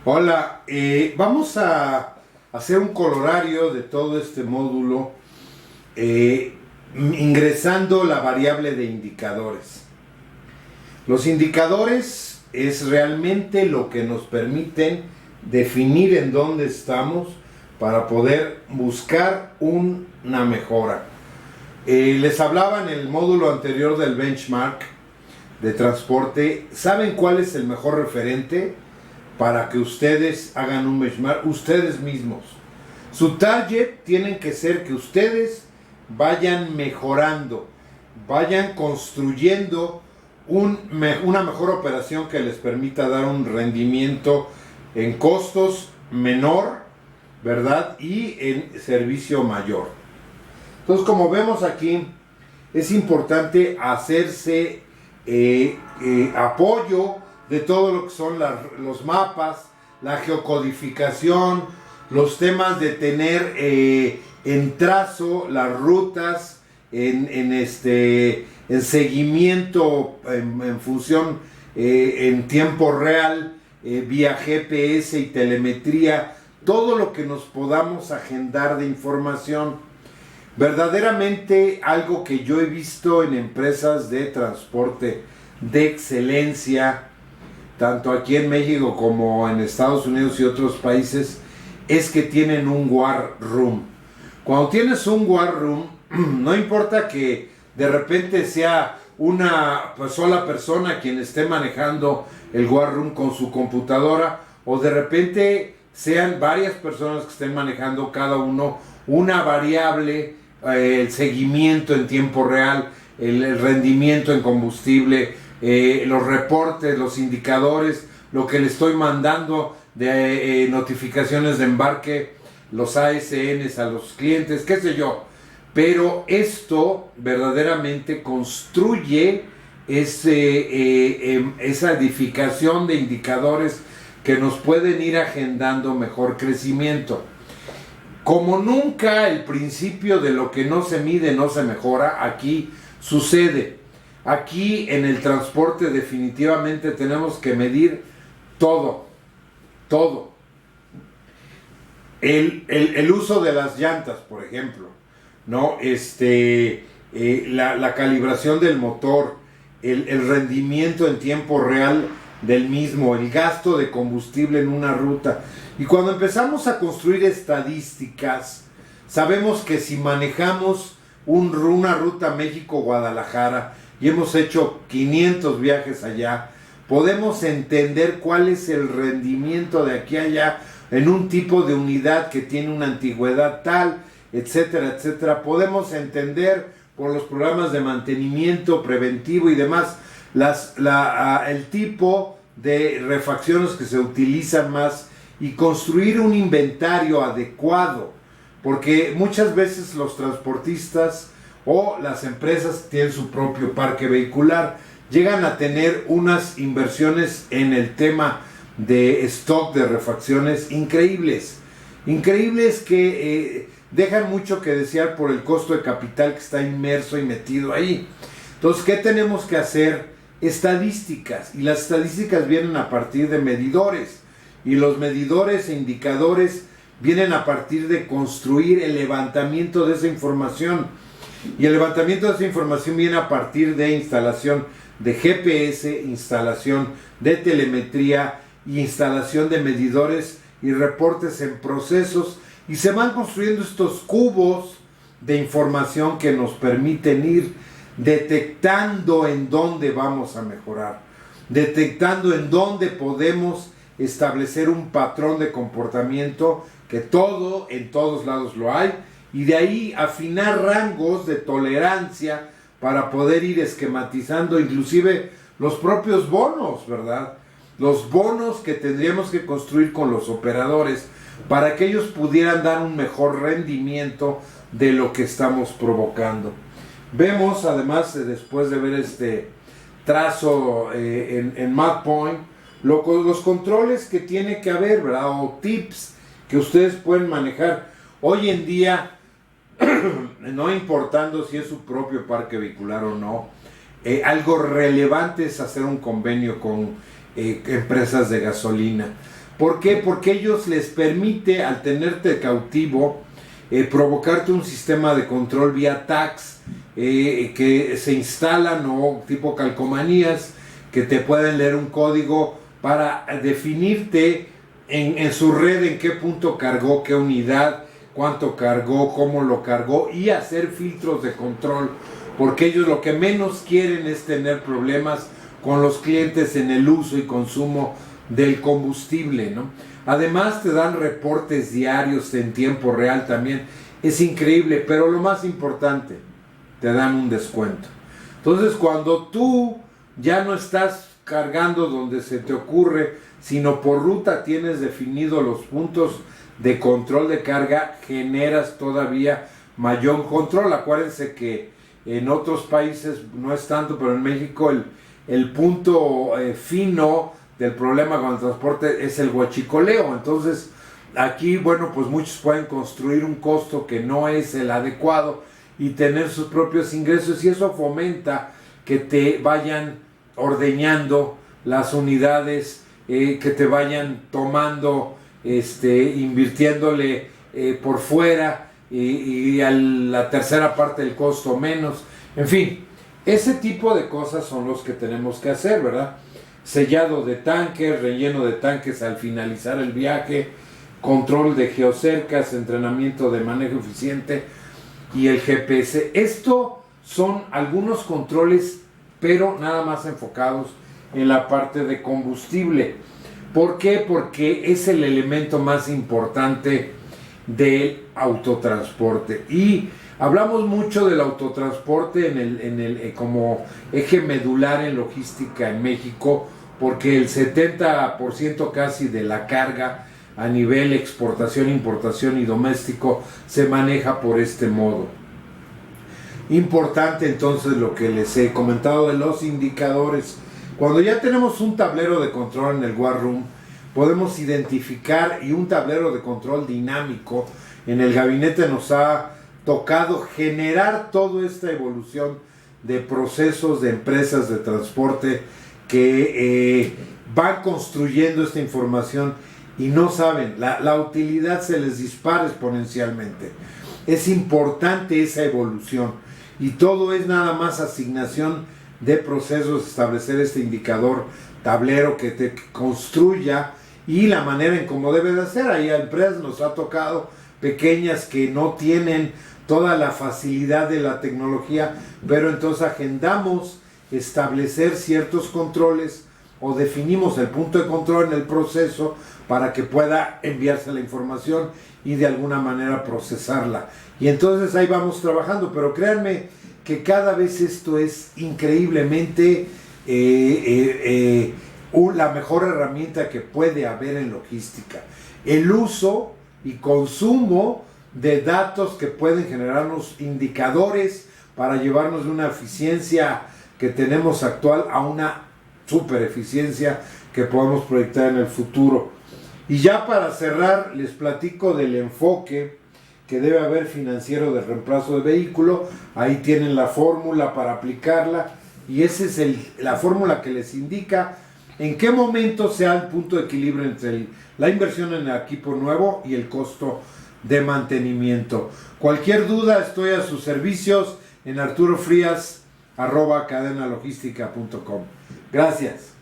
Hola, vamos a hacer un colorario de todo este módulo ingresando la variable de indicadores. Los indicadores es realmente lo que nos permiten definir en dónde estamos para poder buscar una mejora. Les hablaba en el módulo anterior del benchmark de transporte. ¿Saben cuál es el mejor referente para que ustedes hagan un benchmark? Ustedes mismos. Su target tienen que ser que ustedes vayan mejorando, vayan construyendo una mejor operación que les permita dar un rendimiento en costos menor, ¿verdad? Y en servicio mayor. Entonces, como vemos aquí, es importante hacerse apoyo de todo lo que son los mapas, la geocodificación, los temas de tener en trazo las rutas, en seguimiento en función en tiempo real, vía GPS y telemetría, todo lo que nos podamos agendar de información. Verdaderamente algo que yo he visto en empresas de transporte de excelencia, tanto aquí en México como en Estados Unidos y otros países, es que tienen un war room. Cuando tienes un war room, no importa que de repente sea una sola persona quien esté manejando el war room con su computadora, o de repente sean varias personas que estén manejando cada uno una variable, el seguimiento en tiempo real, el rendimiento en combustible, los reportes, los indicadores, lo que le estoy mandando de notificaciones de embarque, los ASNs a los clientes, qué sé yo. Pero esto verdaderamente construye esa edificación de indicadores que nos pueden ir agendando mejor crecimiento. Como nunca el principio de lo que no se mide no se mejora, aquí sucede. Aquí en el transporte definitivamente tenemos que medir todo, todo. El uso de las llantas, por ejemplo, ¿no? La calibración del motor, el rendimiento en tiempo real del mismo, el gasto de combustible en una ruta. Y cuando empezamos a construir estadísticas, sabemos que si manejamos una ruta México-Guadalajara y hemos hecho 500 viajes allá, podemos entender cuál es el rendimiento de aquí a allá en un tipo de unidad que tiene una antigüedad tal, etcétera, etcétera. Podemos entender por los programas de mantenimiento preventivo y demás el tipo de refacciones que se utilizan más y construir un inventario adecuado, porque muchas veces los transportistas o las empresas que tienen su propio parque vehicular llegan a tener unas inversiones en el tema de stock de refacciones increíbles que dejan mucho que desear por el costo de capital que está inmerso y metido ahí. Entonces, ¿qué tenemos que hacer? Estadísticas, y las estadísticas vienen a partir de medidores, y los medidores e indicadores vienen a partir de construir el levantamiento de esa información, y el levantamiento de esa información viene a partir de instalación de GPS, instalación de telemetría y instalación de medidores y reportes en procesos, y se van construyendo estos cubos de información que nos permiten ir detectando en dónde vamos a mejorar, detectando en dónde podemos establecer un patrón de comportamiento, que en todos lados lo hay, y de ahí afinar rangos de tolerancia para poder ir esquematizando inclusive los propios bonos, ¿verdad? Los bonos que tendríamos que construir con los operadores para que ellos pudieran dar un mejor rendimiento de lo que estamos provocando. Vemos además, después de ver este trazo en MapPoint, los controles que tiene que haber, ¿verdad? O tips que ustedes pueden manejar. Hoy en día, no importando si es su propio parque vehicular o no, algo relevante es hacer un convenio con empresas de gasolina. ¿Por qué? Porque ellos les permite, al tenerte cautivo, provocarte un sistema de control vía tags que se instalan, o tipo calcomanías que te pueden leer un código para definirte en su red en qué punto cargó, qué unidad, cuánto cargó, cómo lo cargó, y hacer filtros de control, porque ellos lo que menos quieren es tener problemas con los clientes en el uso y consumo del combustible, ¿no? Además te dan reportes diarios en tiempo real también. Es increíble, pero lo más importante, te dan un descuento. Entonces, cuando tú ya no estás cargando donde se te ocurre, sino por ruta tienes definido los puntos de control de carga, generas todavía mayor control. Acuérdense que en otros países no es tanto, pero en México el punto fino del problema con el transporte es el huachicoleo. Entonces aquí, bueno, pues muchos pueden construir un costo que no es el adecuado y tener sus propios ingresos, y eso fomenta que te vayan ordeñando las unidades, que te vayan tomando, invirtiéndole por fuera, y a la tercera parte del costo menos. En fin, ese tipo de cosas son los que tenemos que hacer, ¿verdad? Sellado de tanques, relleno de tanques al finalizar el viaje, control de geocercas, entrenamiento de manejo eficiente y el GPS. Esto son algunos controles, pero nada más enfocados en la parte de combustible. ¿Por qué? Porque es el elemento más importante del autotransporte. Y hablamos mucho del autotransporte como eje medular en logística en México, porque el 70% casi de la carga a nivel exportación, importación y doméstico se maneja por este modo. Importante entonces lo que les he comentado de los indicadores. Cuando ya tenemos un tablero de control en el War Room, podemos identificar, y un tablero de control dinámico, en el gabinete nos ha tocado generar toda esta evolución de procesos de empresas de transporte que van construyendo esta información y no saben, la utilidad se les dispara exponencialmente. Es importante esa evolución, y todo es nada más asignación de procesos, establecer este indicador tablero que te construya y la manera en cómo debe de hacer. Hay empresas, nos ha tocado, pequeñas, que no tienen toda la facilidad de la tecnología, pero entonces agendamos establecer ciertos controles o definimos el punto de control en el proceso para que pueda enviarse la información y de alguna manera procesarla. Y entonces ahí vamos trabajando, pero créanme que cada vez esto es increíblemente la mejor herramienta que puede haber en logística. El uso y consumo de datos que pueden generarnos indicadores para llevarnos de una eficiencia que tenemos actual a una super eficiencia que podemos proyectar en el futuro. Y ya para cerrar, les platico del enfoque que debe haber financiero de reemplazo de vehículo. Ahí tienen la fórmula para aplicarla, y esa es la fórmula que les indica en qué momento sea el punto de equilibrio entre la inversión en el equipo nuevo y el costo de mantenimiento. Cualquier duda, estoy a sus servicios en arturofrias@cadenalogística.com. Gracias.